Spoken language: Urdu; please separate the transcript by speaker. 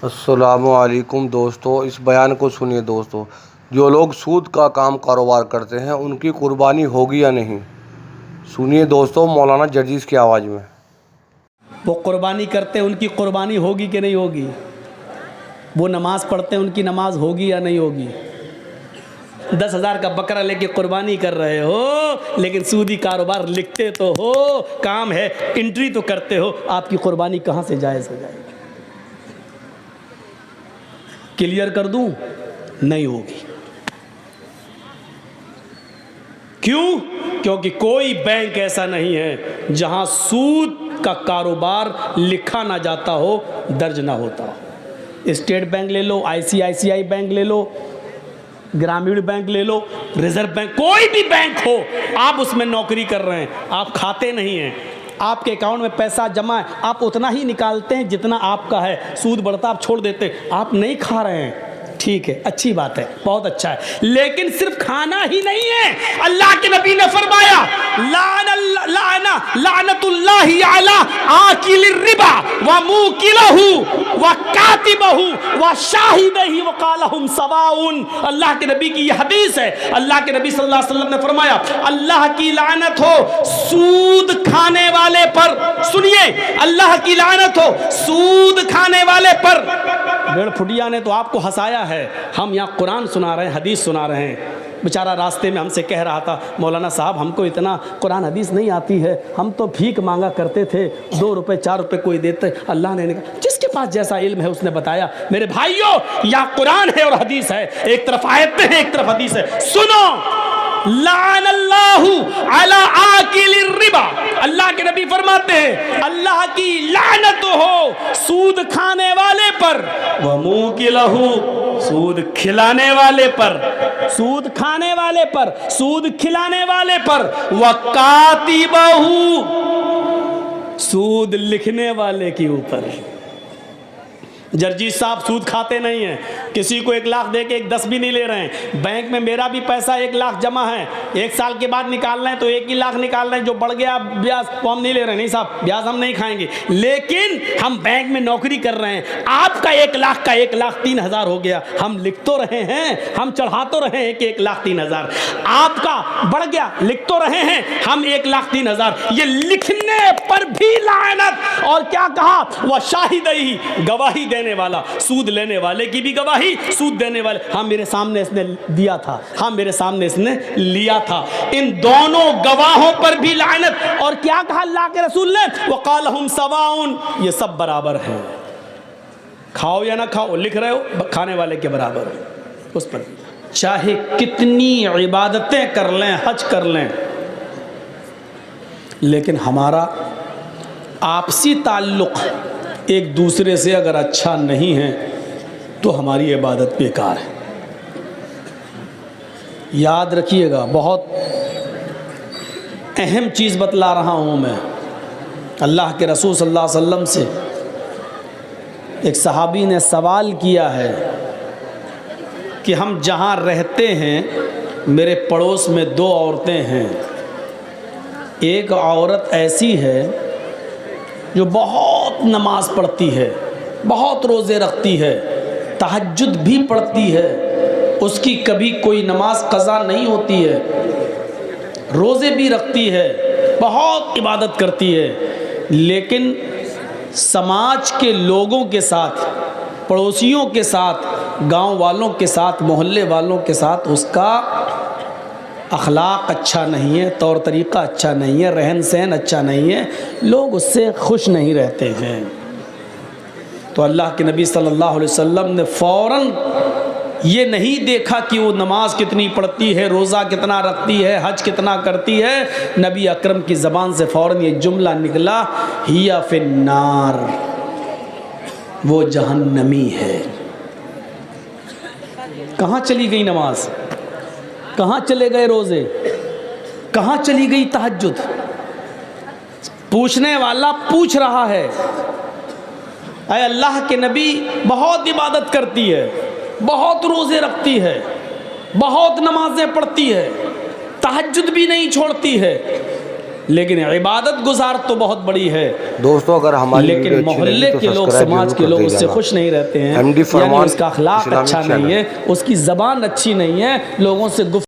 Speaker 1: السلام علیکم دوستو، اس بیان کو سنیے دوستو۔ جو لوگ سود کا کاروبار کرتے ہیں ان کی قربانی ہوگی یا نہیں؟ سنیے دوستو مولانا جرجیس کی آواز میں۔
Speaker 2: وہ قربانی کرتے ہیں، ان کی قربانی ہوگی کہ نہیں ہوگی؟ وہ نماز پڑھتے ہیں، ان کی نماز ہوگی یا نہیں ہوگی؟ 10,000 کا بکرا لے کے قربانی کر رہے ہو لیکن سودی کاروبار لکھتے تو ہو، کام ہے، انٹری تو کرتے ہو، آپ کی قربانی کہاں سے جائز ہو جائے گی؟ کلیئر کر دوں، نہیں ہوگی۔ کیوں؟ کیونکہ کوئی بینک ایسا نہیں ہے جہاں سود کا کاروبار لکھا نہ جاتا ہو، درج نہ ہوتا ہو۔ اسٹیٹ بینک لے لو، ICICI بینک لے لو، گرامین بینک لے لو، ریزرو بینک، کوئی بھی بینک ہو، آپ اس میں نوکری کر رہے ہیں، آپ کھاتے نہیں ہیں، آپ کے اکاؤنٹ میں پیسہ جمع ہے، آپ اتنا ہی نکالتے ہیں جتنا آپ کا ہے، سود بڑھتا آپ چھوڑ دیتے، آپ نہیں کھا رہے ہیں، ٹھیک ہے، اچھی بات ہے، بہت اچھا ہے، لیکن صرف کھانا ہی نہیں ہے۔ اللہ کے نبی نے فرمایا لعنت اللہ علی آکل الربا وموکلہ وکاتبہ وشاہدہ وقال ہم سواء۔ اللہ کے نبی کی یہ حدیث ہے۔ اللہ کے نبی صلی اللہ علیہ وسلم نے فرمایا اللہ کی لعنت ہو سود کھانے والے پر، سنیے، اللہ کی لعنت ہو سود کھانے والے پر۔ ڈیڑھ پھٹیا نے تو آپ کو ہنسایا ہے، ہم یہاں قرآن سنا رہے ہیں، حدیث سنا رہے ہیں۔ بیچارہ راستے میں ہم سے کہہ رہا تھا مولانا صاحب ہم کو اتنا قرآن حدیث نہیں آتی ہے، ہم تو بھیک مانگا کرتے تھے، 2 روپے 4 روپے کوئی دیتے، اللہ نے کہا جس کے پاس جیسا علم ہے اس نے بتایا۔ میرے بھائیوں، یا قرآن ہے اور حدیث ہے، ایک طرف آیتیں ہیں ایک طرف حدیث ہے، سنو۔ لعن اللہ علی آکل الربا، اللہ کے نبی فرماتے ہیں اللہ کی لعنت ہو سود کھانے والے پر، وموکلہ، سود کھلانے والے پر، سود کھانے والے پر، سود کھلانے والے پر، وکاتبہ، سود لکھنے والے کے اوپر۔ جرجیس صاحب سود کھاتے نہیں ہیں، کسی کو 1 لاکھ دے کے 10 بھی نہیں لے رہے ہیں، بینک میں میرا بھی پیسہ 1 لاکھ جمع ہے، 1 سال کے بعد نکالنا ہے تو 1 ہی لاکھ نکالنا ہے، جو بڑھ گیا بیاز وہ ہم نہیں لے رہے ہیں، نہیں صاحب بیاز ہم نہیں کھائیں گے، لیکن ہم بینک میں نوکری کر رہے ہیں، آپ کا 1 لاکھ کا 1,03,000 ہو گیا، ہم لکھ تو رہے ہیں، ہم چڑھا تو رہے ہیں کہ 1,03,000، آپ کا بڑھ گیا لکھ تو رہے ہیں ہم 1,03,000، یہ لکھنے پر بھی لعنت۔ اور کیا کہا؟ وشاہدہ، گواہی دینے والا، سود لینے والے کی بھی گواہی، سود دینے والے، ہاں میرے سامنے اس نے دیا تھا، ہاں میرے سامنے اس نے لیا تھا، ان دونوں گواہوں پر بھی لعنت۔ اور کیا کہا اللہ کے رسول نے؟ وقال ہم سواء، یہ سب برابر ہیں، کھاؤ یا نہ کھاؤ، لکھ رہے ہو کھانے والے کے برابر ہے، اس پر چاہے کتنی عبادتیں کر لیں، حج کر لیں، لیکن ہمارا آپسی تعلق ایک دوسرے سے اگر اچھا نہیں ہے تو ہماری عبادت بیکار ہے۔ یاد رکھیے گا، بہت اہم چیز بتلا رہا ہوں میں۔ اللہ کے رسول صلی اللہ علیہ وسلم سے ایک صحابی نے سوال کیا ہے کہ ہم جہاں رہتے ہیں میرے پڑوس میں 2 عورتیں ہیں، ایک عورت ایسی ہے جو بہت نماز پڑھتی ہے، بہت روزے رکھتی ہے، تہجد بھی پڑھتی ہے، اس کی کبھی کوئی نماز قضا نہیں ہوتی ہے، روزے بھی رکھتی ہے، بہت عبادت کرتی ہے، لیکن سماج کے لوگوں کے ساتھ، پڑوسیوں کے ساتھ، گاؤں والوں کے ساتھ، محلے والوں کے ساتھ اس کا اخلاق اچھا نہیں ہے، طور طریقہ اچھا نہیں ہے، رہن سہن اچھا نہیں ہے، لوگ اس سے خوش نہیں رہتے ہیں۔ تو اللہ کے نبی صلی اللہ علیہ وسلم نے فوراً یہ نہیں دیکھا کہ وہ نماز کتنی پڑھتی ہے، روزہ کتنا رکھتی ہے، حج کتنا کرتی ہے، نبی اکرم کی زبان سے فوراً یہ جملہ نکلا، ہی فی النار، وہ جہنمی ہے۔ کہاں چلی گئی نماز؟ کہاں چلے گئے روزے؟ کہاں چلی گئی تہجد؟ پوچھنے والا پوچھ رہا ہے، اے اللہ کے نبی بہت عبادت کرتی ہے، بہت روزے رکھتی ہے، بہت نمازیں پڑھتی ہے، تہجد بھی نہیں چھوڑتی ہے، لیکن عبادت گزار تو بہت بڑی ہے،
Speaker 1: دوستو اگر ہماری
Speaker 2: لیکن
Speaker 1: ویڈیو اچھی
Speaker 2: محلے
Speaker 1: لگی
Speaker 2: کے
Speaker 1: تو
Speaker 2: لوگ،
Speaker 1: سبسکرائب
Speaker 2: سماج
Speaker 1: ضرور
Speaker 2: کے
Speaker 1: کر
Speaker 2: لوگ
Speaker 1: دے
Speaker 2: اس سے
Speaker 1: جانا۔
Speaker 2: خوش نہیں رہتے ہیں،
Speaker 1: MD
Speaker 2: یعنی
Speaker 1: فرمان
Speaker 2: اس کا اخلاق
Speaker 1: اسلامی
Speaker 2: اچھا
Speaker 1: چینل۔
Speaker 2: نہیں ہے، اس کی زبان اچھی نہیں ہے، لوگوں سے گفتگو